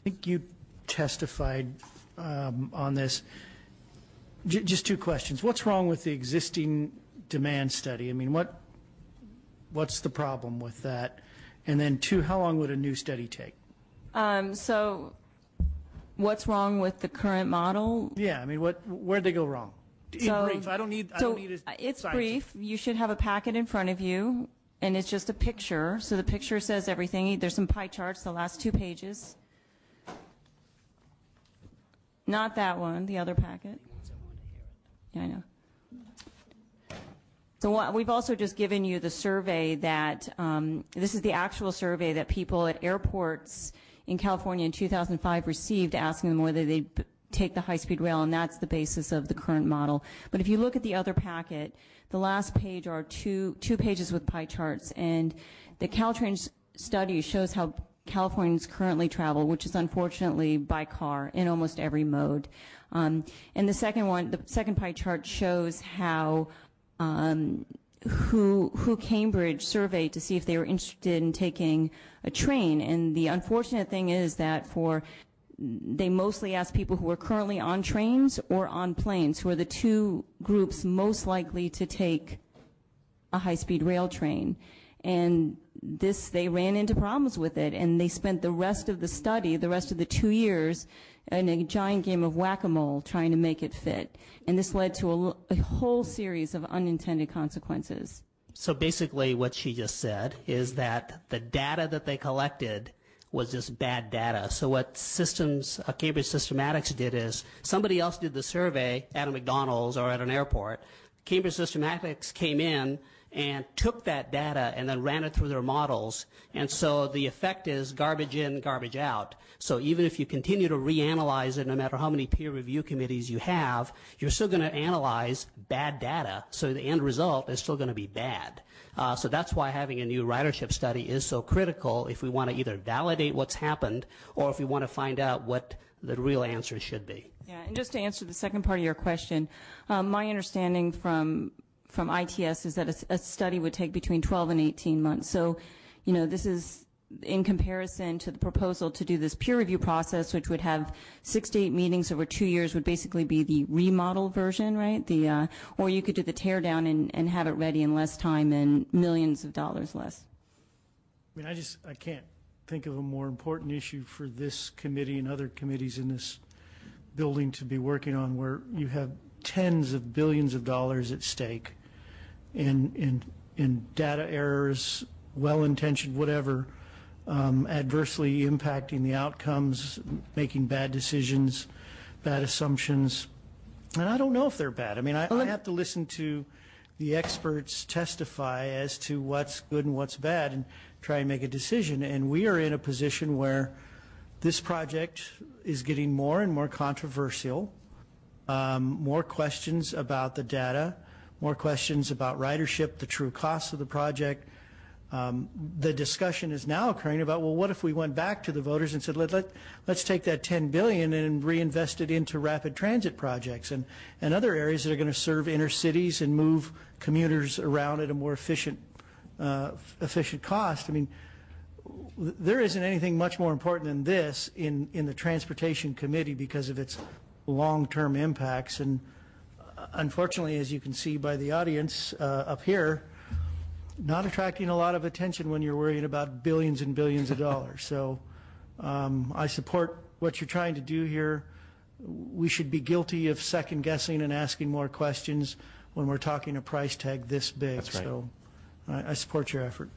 think you testified on this. Just two questions. What's wrong with the existing demand study? I mean, what's the problem with that? And then two, how long would a new study take? So what's wrong with the current model? Yeah, I mean, where'd they go wrong? In brief. I don't need it's brief. You should have a packet in front of you, and it's just a picture. So the picture says everything. There's some pie charts, the last 2 pages. Not that one, the other packet. Yeah, I know. So we've also just given you the survey that, this is the actual survey that people at airports in California in 2005 received, asking them whether they'd take the high-speed rail, and that's the basis of the current model. But if you look at the other packet, the last page are two pages with pie charts, and the Caltrain study shows how Californians currently travel, which is unfortunately by car in almost every mode. And the second pie chart shows how who Cambridge surveyed to see if they were interested in taking a train. And the unfortunate thing is that they mostly asked people who are currently on trains or on planes, who are the two groups most likely to take a high-speed rail train. And they ran into problems with it, and they spent the rest of the study, the rest of the 2 years, in a giant game of whack-a-mole trying to make it fit. And this led to a whole series of unintended consequences. So basically what she just said is that the data that they collected was just bad data. So what Cambridge Systematics did is somebody else did the survey at a McDonald's or at an airport. Cambridge Systematics came in and took that data and then ran it through their models. And so the effect is garbage in, garbage out. So even if you continue to reanalyze it, no matter how many peer review committees you have, you're still going to analyze bad data. So the end result is still going to be bad. So that's why having a new ridership study is so critical if we want to either validate what's happened or if we want to find out what the real answer should be. Yeah, and just to answer the second part of your question, my understanding from ITS is that a study would take between 12 and 18 months. So, you know, this is in comparison to the proposal to do this peer review process, which would have 6 to 8 meetings over 2 years, would basically be the remodel version, right? Or you could do the tear down and have it ready in less time and millions of dollars less. I mean, I can't think of a more important issue for this committee and other committees in this building to be working on, where you have tens of billions of dollars at stake in data errors, well-intentioned, whatever, adversely impacting the outcomes, making bad decisions, bad assumptions. And I don't know if they're bad. I mean, I have to listen to the experts testify as to what's good and what's bad and try and make a decision. And we are in a position where this project is getting more and more controversial, more questions about the data, more questions about ridership, the true costs of the project. The discussion is now occurring about, well, what if we went back to the voters and said, let's take that $10 billion and reinvest it into rapid transit projects and other areas that are going to serve inner cities and move commuters around at a more efficient cost. I mean, there isn't anything much more important than this in the Transportation Committee because of its long-term impacts. And unfortunately, as you can see by the audience up here, not attracting a lot of attention when you're worrying about billions and billions of dollars. So I support what you're trying to do here. We should be guilty of second-guessing and asking more questions when we're talking a price tag this big. That's right. So I support your effort.